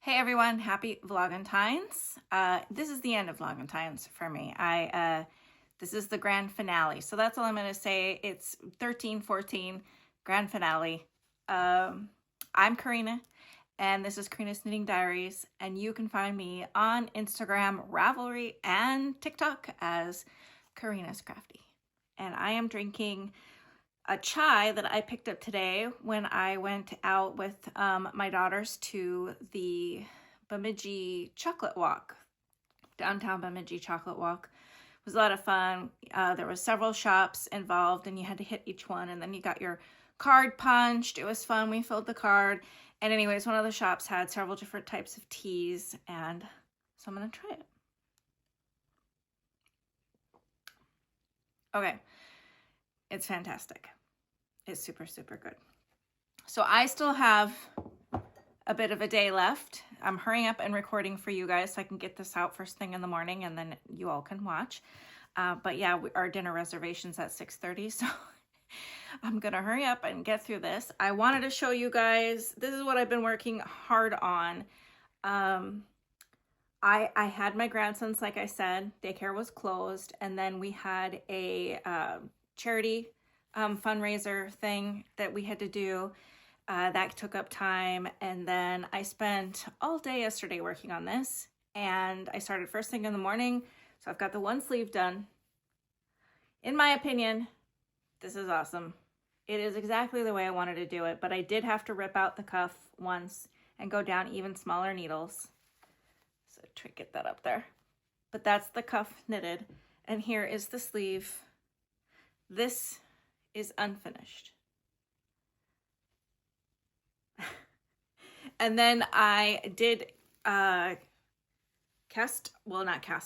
Hey everyone, happy Vlogentines. This is the end of Vlogentines for me. This is the grand finale. So that's all I'm going to say. It's 13-14 grand finale. I'm Corrina, and this is Corrina's Knitting Diaries, and you can find me on Instagram, Ravelry, and TikTok as Corrina's Crafty. And I am drinking a chai that I picked up today when I went out with my daughters to the Bemidji chocolate walk, downtown Bemidji chocolate walk. It was a lot of fun. There were several shops involved and you had to hit each one, and then you got your card punched. It was fun. We filled the card. And anyways, one of the shops had several different types of teas, and so I'm gonna try it. Okay. It's fantastic. It's super, super good. So I still have a bit of a day left. I'm hurrying up and recording for you guys so I can get this out first thing in the morning, and then you all can watch. But yeah, our dinner reservation's at 6:30, so I'm gonna hurry up and get through this. I wanted to show you guys, this is what I've been working hard on. I had my grandsons, like I said, daycare was closed, and then we had a charity fundraiser thing that we had to do. That took up time, and then I spent all day yesterday working on this, and I started first thing in the morning, so I've got the one sleeve done. In my opinion, this is awesome. It is exactly the way I wanted to do it, but I did have to rip out the cuff once and go down even smaller needles. So try to get that up there. But that's the cuff knitted, and here is the sleeve. This is unfinished. And then I did not cast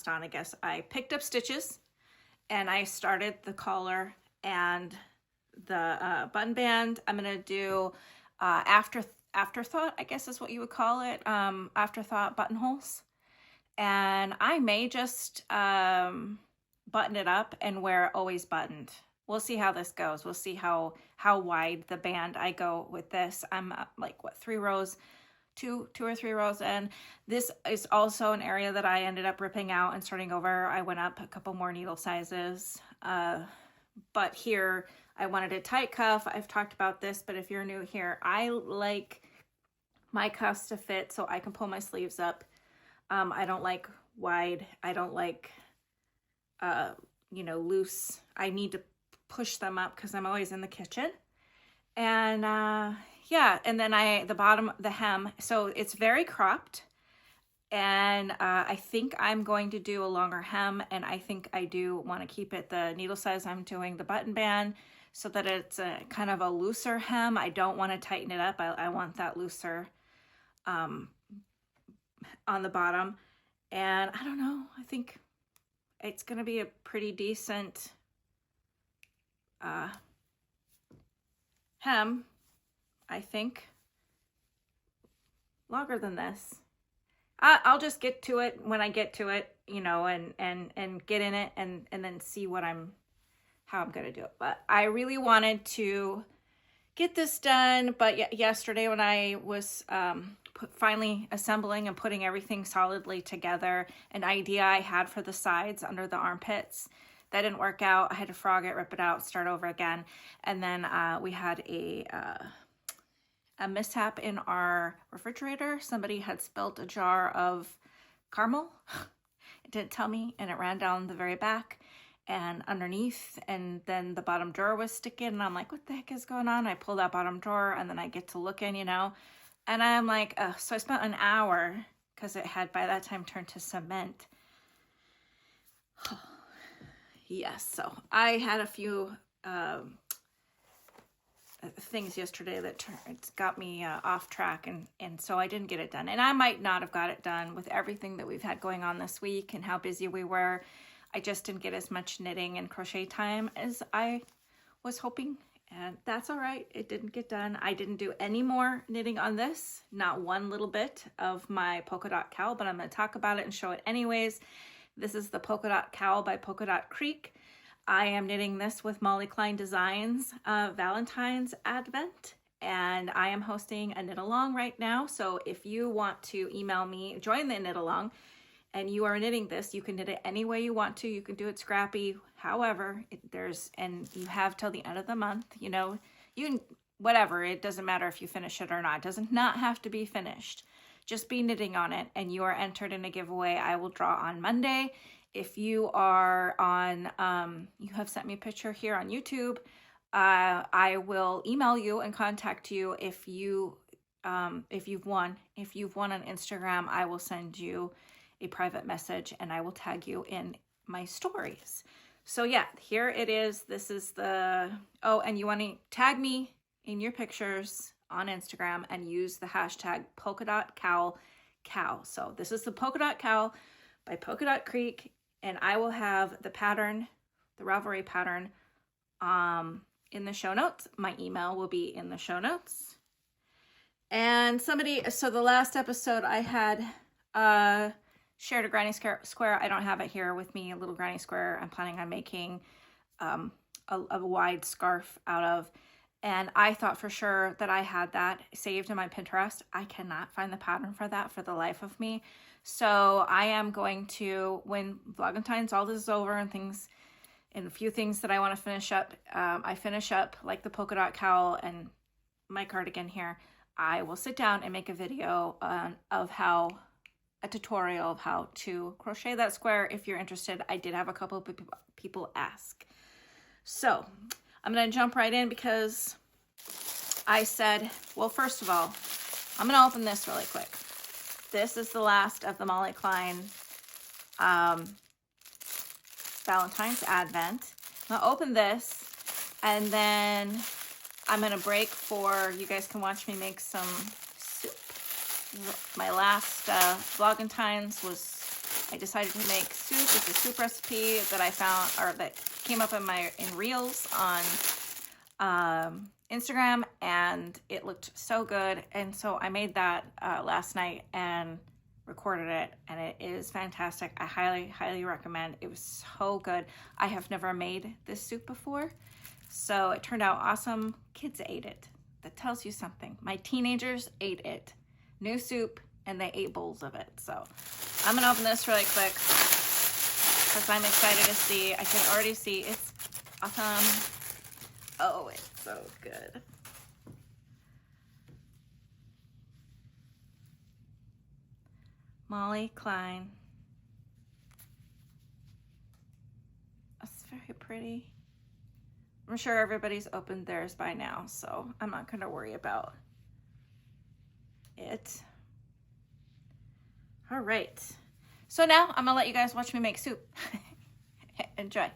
on, I guess. I picked up stitches and I started the collar and the button band. I'm gonna do afterthought, I guess is what you would call it, afterthought buttonholes. And I may just button it up and wear it always buttoned. We'll see how this goes. We'll see how wide the band I go with this. I'm like, what, 3 rows, two or 3 rows in. This is also an area that I ended up ripping out and starting over. I went up a couple more needle sizes. But here I wanted a tight cuff. I've talked about this, but if you're new here, I like my cuffs to fit so I can pull my sleeves up. I don't like wide. I don't like, loose. I need to push them up because I'm always in the kitchen. And yeah, and then the hem, so it's very cropped, and I think I'm going to do a longer hem, and I think I do want to keep it the needle size I'm doing the button band so that it's a kind of a looser hem. I don't want to tighten it up. I want that looser on the bottom. And I don't know, I think it's going to be a pretty decent hem, I think. Longer than this. I'll just get to it when I get to it, and get in it and then see how I'm gonna do it. But I really wanted to get this done. But yesterday when I was finally assembling and putting everything solidly together, an idea I had for the sides under the armpits, that didn't work out. I had to frog it, rip it out, start over again. And then we had a mishap in our refrigerator. Somebody had spilt a jar of caramel. It didn't tell me, and it ran down the very back and underneath, and then the bottom drawer was sticking, and I'm like, what the heck is going on? I pull that bottom drawer, and then I get to looking, and I'm like, so I spent an hour, because it had by that time turned to cement. Yes, so I had a few things yesterday that it's got me off track, and so I didn't get it done. And I might not have got it done with everything that we've had going on this week and how busy we were. I just didn't get as much knitting and crochet time as I was hoping, and that's all right. It didn't get done. I didn't do any more knitting on this, not one little bit of my polka dot cowl, but I'm going to talk about it and show it anyways. This is the polka dot cowl by Polka Dot Creek. I am knitting this with Molly Klein Designs Valentine's Advent, and I am hosting a knit along right now. So if you want to email me, join the knit along, and you are knitting this, you can knit it any way you want to. You can do it scrappy, however, and you have till the end of the month, you know, you can, whatever, it doesn't matter if you finish it or not. It does not have to be finished. Just be knitting on it, and you are entered in a giveaway I will draw on Monday. If you are on, you have sent me a picture here on YouTube, I will email you and contact you if you've won. If you've won on Instagram, I will send you a private message and I will tag you in my stories. So yeah, here it is. This is the, oh, and you want to tag me in your pictures on Instagram and use the hashtag polka dot cowl. So this is the polka dot cowl by Polka Dot Creek. And I will have the pattern, the Ravelry pattern, in the show notes. My email will be in the show notes. And so the last episode I had shared a granny square. I don't have it here with me, a little granny square I'm planning on making a wide scarf out of. And I thought for sure that I had that saved in my Pinterest. I cannot find the pattern for that for the life of me. So I am going to, when Vlogentines, all this is over and things, and a few things that I want to finish up, I finish up like the polka dot cowl and my cardigan here, I will sit down and make a video of a tutorial of how to crochet that square. If you're interested, I did have a couple of people ask. So I'm going to jump right in because I said, well, first of all, I'm going to open this really quick. This is the last of the Molly Klein Valentine's Advent. I'm going to open this, and then I'm going to break for, you guys can watch me make some soup. My last Vlogentines was, I decided to make soup. It's a soup recipe that I found, or that came up in Reels on Instagram, and it looked so good, and so I made that last night and recorded it, and it is fantastic. I highly recommend. It was so good. I have never made this soup before, so it turned out awesome. Kids ate it. That tells you something. My teenagers ate it. New soup, and they ate bowls of it. So I'm gonna open this really quick because I'm excited to see. I can already see it's awesome. Oh, it's so good. Molly Klein. That's very pretty. I'm sure everybody's opened theirs by now, so I'm not going to worry about it. All right. So now I'm going to let you guys watch me make soup. Enjoy.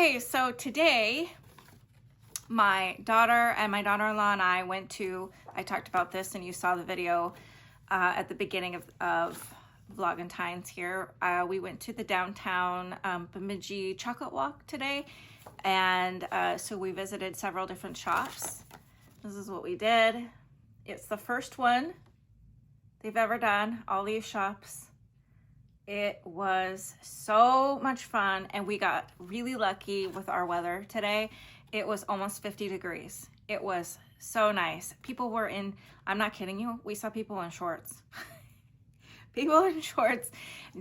Okay, so today my daughter and my daughter-in-law and I went to, I talked about this and you saw the video at the beginning of Vlogentines here. We went to the downtown Bemidji chocolate walk today, and so we visited several different shops. This is what we did. It's the first one they've ever done, all these shops. It was so much fun, and we got really lucky with our weather today. It was almost 50 degrees. It was so nice. People were in, I'm not kidding you, we saw people in shorts. People in shorts.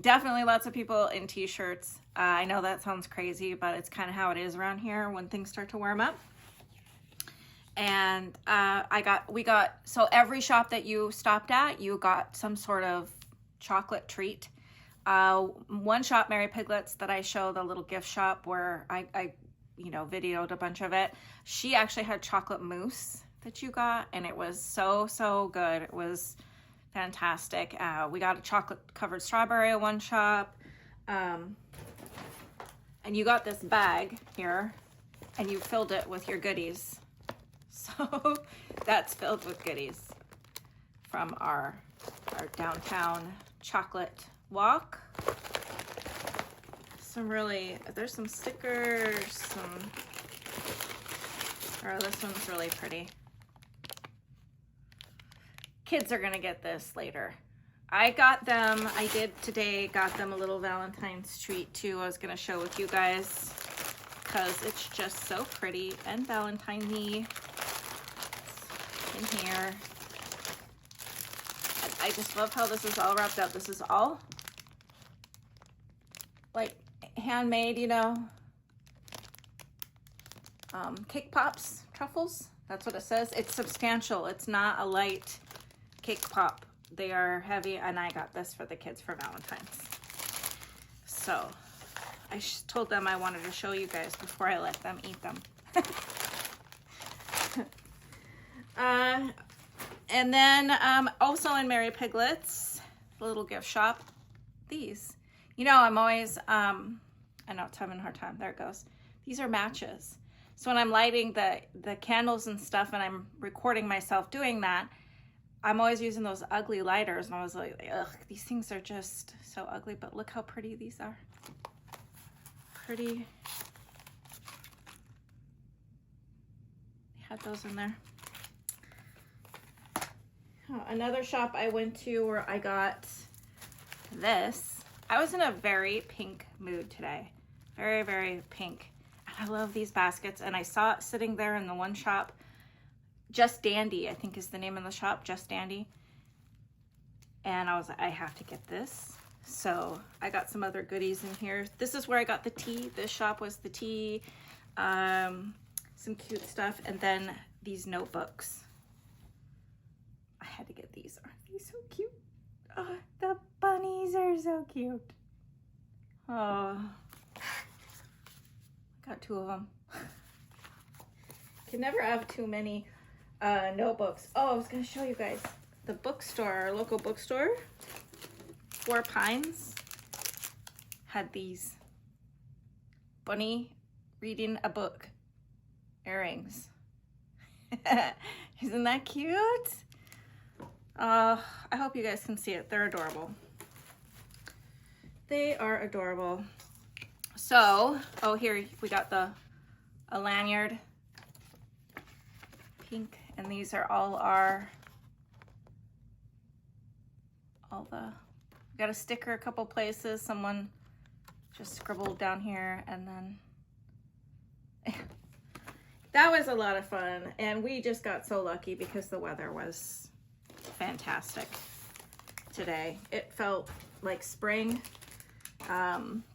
Definitely lots of people in t-shirts. I know that sounds crazy, but it's kind of how it is around here when things start to warm up. And so every shop that you stopped at, you got some sort of chocolate treat. One shop, Mary Piglet's, that I show, the little gift shop where I videoed a bunch of it. She actually had chocolate mousse that you got, and it was so good. It was fantastic. We got a chocolate covered strawberry at one shop. And you got this bag here, and you filled it with your goodies. So that's filled with goodies from our downtown chocolate walk. There's some stickers, this one's really pretty. Kids are gonna get this later. I did today, got them a little Valentine's treat too. I was gonna show with you guys because it's just so pretty and Valentine-y in here. I just love how this is all wrapped up. This is all like handmade, cake pops, truffles. That's what it says. It's substantial. It's not a light cake pop. They are heavy, and I got this for the kids for Valentine's. So I told them I wanted to show you guys before I let them eat them. And then also in Mary Piglet's, the little gift shop, these. I'm always, I know it's having a hard time. There it goes. These are matches. So when I'm lighting the candles and stuff and I'm recording myself doing that, I'm always using those ugly lighters. And I was like, ugh, these things are just so ugly. But look how pretty these are. Pretty. They had those in there. Another shop I went to where I got this. I was in a very pink mood today. Very, very pink. And I love these baskets. And I saw it sitting there in the one shop. Just Dandy, I think is the name of the shop. Just Dandy. And I was like, I have to get this. So I got some other goodies in here. This is where I got the tea. This shop was the tea. Some cute stuff. And then these notebooks. I had to get these. Aren't these so cute? Oh, the bunnies are so cute. Oh, got two of them. Can never have too many notebooks. Oh, I was gonna show you guys the bookstore, our local bookstore, Four Pines, had these bunny reading a book earrings. Isn't that cute? I hope you guys can see it. They're adorable. They are adorable. So, oh, here we got a lanyard, pink, and these are all we got a sticker a couple places. Someone just scribbled down here, and then that was a lot of fun. And we just got so lucky because the weather was fantastic today. It felt like spring.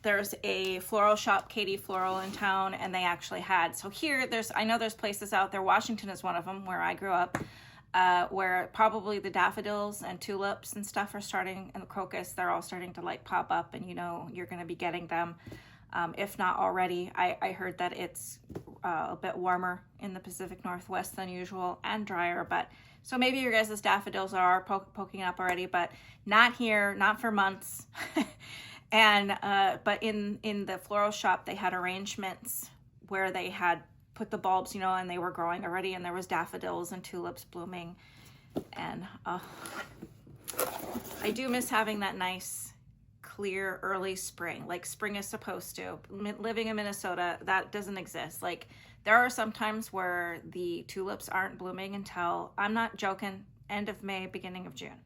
There's a floral shop, Katie Floral, in town, and they actually had, so here I know there's places out there, Washington is one of them, where I grew up, where probably the daffodils and tulips and stuff are starting, and the crocus, they're all starting to like pop up, and you're going to be getting them, if not already. I heard that it's a bit warmer in the Pacific Northwest than usual and drier, but so maybe your guys' daffodils are poking up already, but not here, not for months. And but in the floral shop, they had arrangements where they had put the bulbs, you know, and they were growing already, and there was daffodils and tulips blooming. And I do miss having that nice, clear, early spring, like spring is supposed to. Living in Minnesota, that doesn't exist. Like, there are some times where the tulips aren't blooming until, I'm not joking, end of May, beginning of June.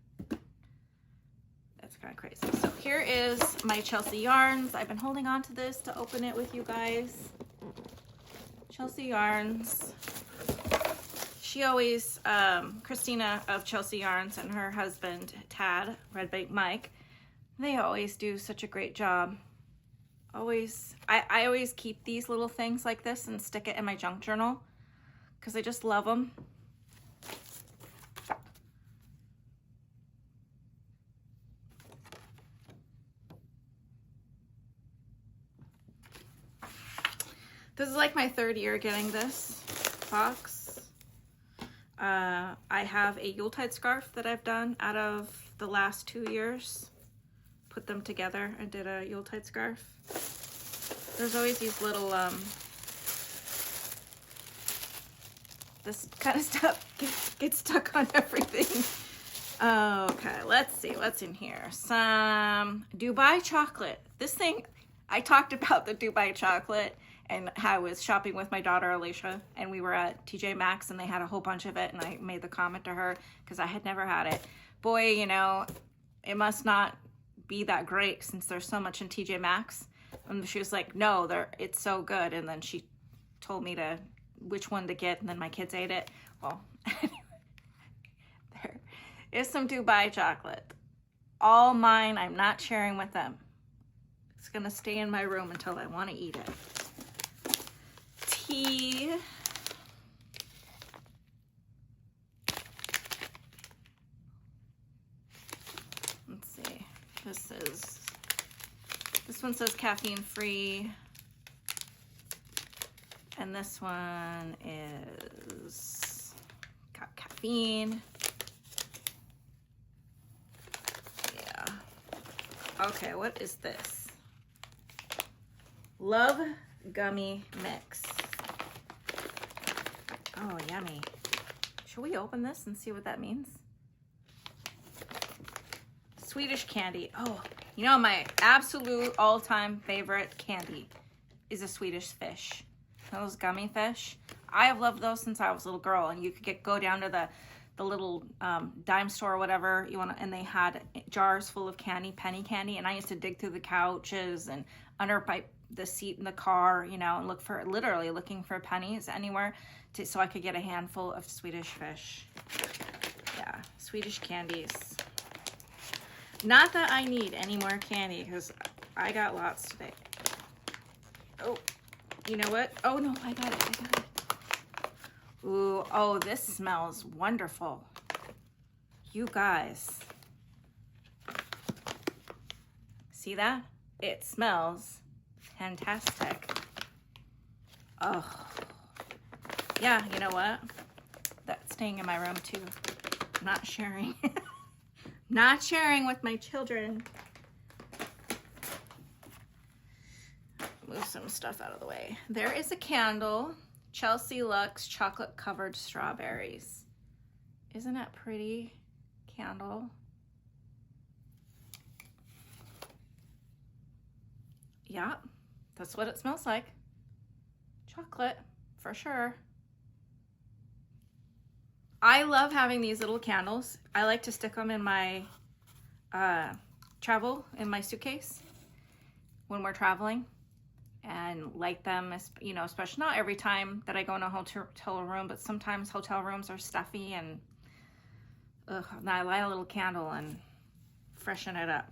That's kind of crazy. So here is my Chelsea yarns. I've been holding on to this to open it with you guys. Chelsea yarns. She always, Christina of Chelsea Yarns and her husband, Tad, Red Bait Mike, they always do such a great job. Always, I always keep these little things like this and stick it in my junk journal because I just love them. This is like my 3rd year getting this box. I have a Yuletide scarf that I've done out of the last 2 years. Put them together and did a Yuletide scarf. There's always these little, this kind of stuff gets stuck on everything. Okay, let's see what's in here. Some Dubai chocolate. This thing, I talked about the Dubai chocolate and how I was shopping with my daughter Alicia, and we were at TJ Maxx and they had a whole bunch of it, and I made the comment to her because I had never had it. Boy, you know, it must not be that great since there's so much in TJ Maxx. And she was like, no, it's so good. And then she told me which one to get, and then my kids ate it. Well, there is some Dubai chocolate. All mine, I'm not sharing with them. It's gonna stay in my room until I want to eat it. Tea. Let's see. This one says caffeine free. And this one is got caffeine. Yeah. Okay, what is this? Love Gummy Mix. Oh, yummy. Should we open this and see what that means? Swedish candy. Oh, you know, my absolute all-time favorite candy is a Swedish fish. Those gummy fish. I have loved those since I was a little girl, and you could go down to the little dime store or whatever you want, and they had jars full of candy, penny candy, and I used to dig through the couches and under the seat in the car, you know, and literally looking for pennies anywhere so I could get a handful of Swedish fish. Yeah, Swedish candies. Not that I need any more candy because I got lots today. Oh, you know what? Oh no, I got it. Ooh, oh, this smells wonderful. You guys. See that? It smells fantastic. Oh. Yeah, you know what? That's staying in my room too. I'm not sharing. Not sharing with my children. Move some stuff out of the way. There is a candle. Chelsea Luxe chocolate covered strawberries. Isn't that pretty? Candle. Yeah, that's what it smells like. Chocolate, for sure. I love having these little candles. I like to stick them in my in my suitcase when we're traveling and light them, you know, especially not every time that I go in a hotel room, but sometimes hotel rooms are stuffy and I light a little candle and freshen it up.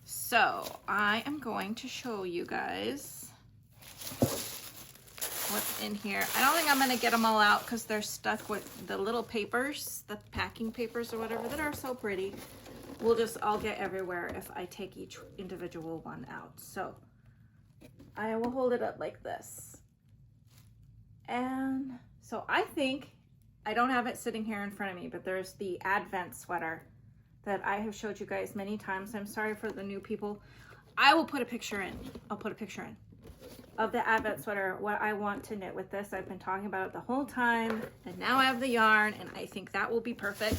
So I am going to show you guys what's in here. I don't think I'm going to get them all out because they're stuck with the little papers, the packing papers or whatever that are so pretty. I'll get everywhere if I take each individual one out. So I will hold it up like this. And so I think, I don't have it sitting here in front of me, but there's the Advent sweater that I have showed you guys many times. I'm sorry for the new people. I will put a picture in. I'll put a picture in. of the Advent sweater, what I want to knit with this. I've been talking about it the whole time, and now I have the yarn, and I think that will be perfect.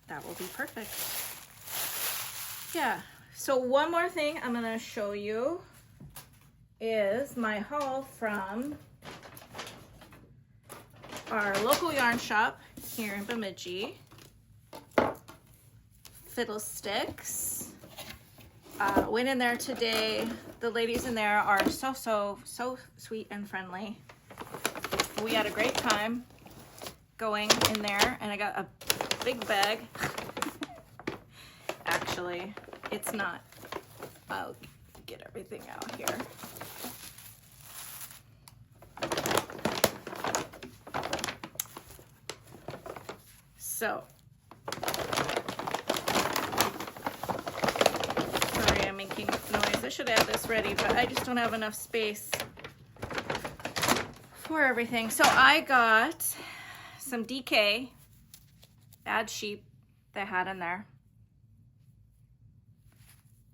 That will be perfect. Yeah, so one more thing I'm gonna show you is my haul from our local yarn shop here in Bemidji. Fiddlesticks. Went in there today. The ladies in there are so sweet and friendly. We had a great time going in there, and I got a big bag. Actually, it's not. I'll get everything out here. So, sorry, I'm making noise. I should have this ready, but I just don't have enough space for everything. So I got some DK, bad sheep, they had in there.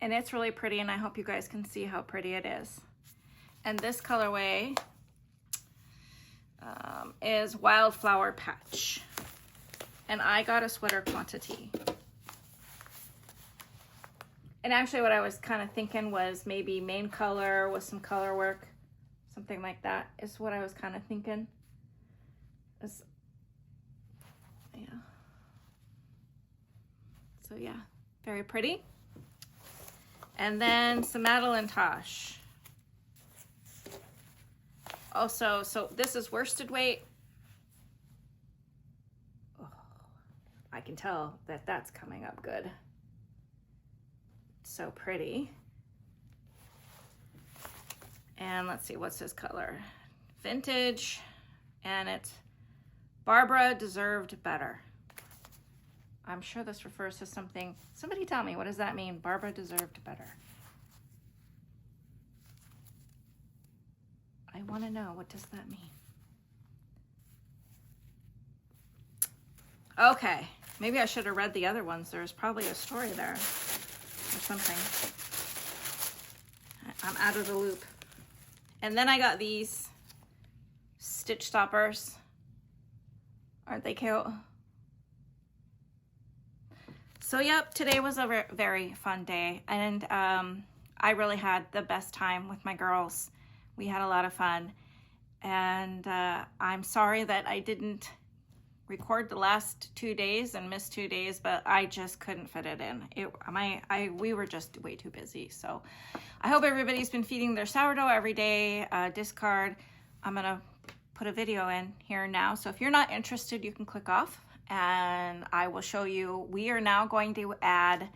And it's really pretty, and I hope you guys can see how pretty it is. And this colorway is Wildflower Patch. And I got a sweater quantity. And actually what I was kind of thinking was maybe main color with some color work, something like that is what I was kind of thinking. Yeah. So yeah, very pretty. And then some Madeline Tosh. Also, so this is worsted weight. Oh, I can tell that that's coming up good. So pretty. And let's see, what's this color? Vintage, and it's Barbara Deserved Better. I'm sure this refers to something. Somebody tell me, what does that mean? Barbara Deserved Better. I want to know, what does that mean? Okay, maybe I should have read the other ones. There's probably a story there or something. I'm out of the loop. And then I got these stitch stoppers. Aren't they cute? So yep, today was a very fun day, and I really had the best time with my girls. We had a lot of fun, and I'm sorry that I didn't record the last 2 days and missed 2 days, but I just couldn't fit it in. We were just way too busy. So I hope everybody's been feeding their sourdough every day. Discard. I'm gonna put a video in here now. So if you're not interested, you can click off, and I will show you. We are now going to add,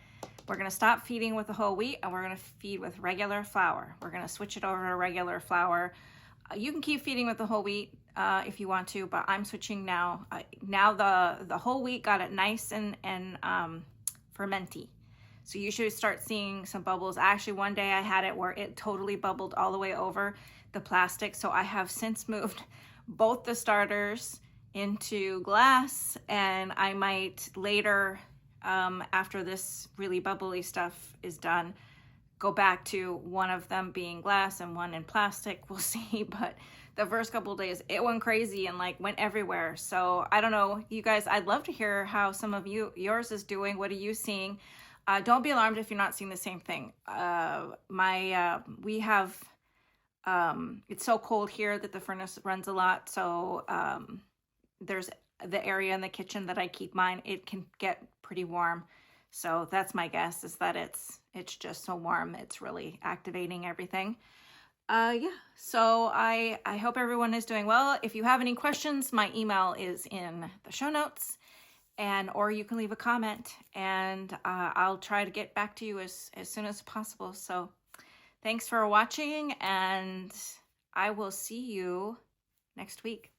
we're gonna stop feeding with the whole wheat, and we're gonna feed with regular flour. We're gonna switch it over to regular flour. You can keep feeding with the whole wheat if you want to, but I'm switching now. Now the whole wheat got it nice and fermenty. So you should start seeing some bubbles. Actually, one day I had it where it totally bubbled all the way over the plastic. So I have since moved both the starters into glass, and I might later, after this really bubbly stuff is done, go back to one of them being glass and one in plastic. We'll see. But the first couple of days it went crazy and like went everywhere. So I don't know, you guys, I'd love to hear how some of yours is doing. What are you seeing? Don't be alarmed if you're not seeing the same thing. We have it's so cold here that the furnace runs a lot, so there's the area in the kitchen that I keep mine, it can get pretty warm. So that's my guess, is that it's just so warm, it's really activating everything. Yeah, so I hope everyone is doing well. If you have any questions, my email is in the show notes, or you can leave a comment, and I'll try to get back to you as soon as possible. So thanks for watching, and I will see you next week.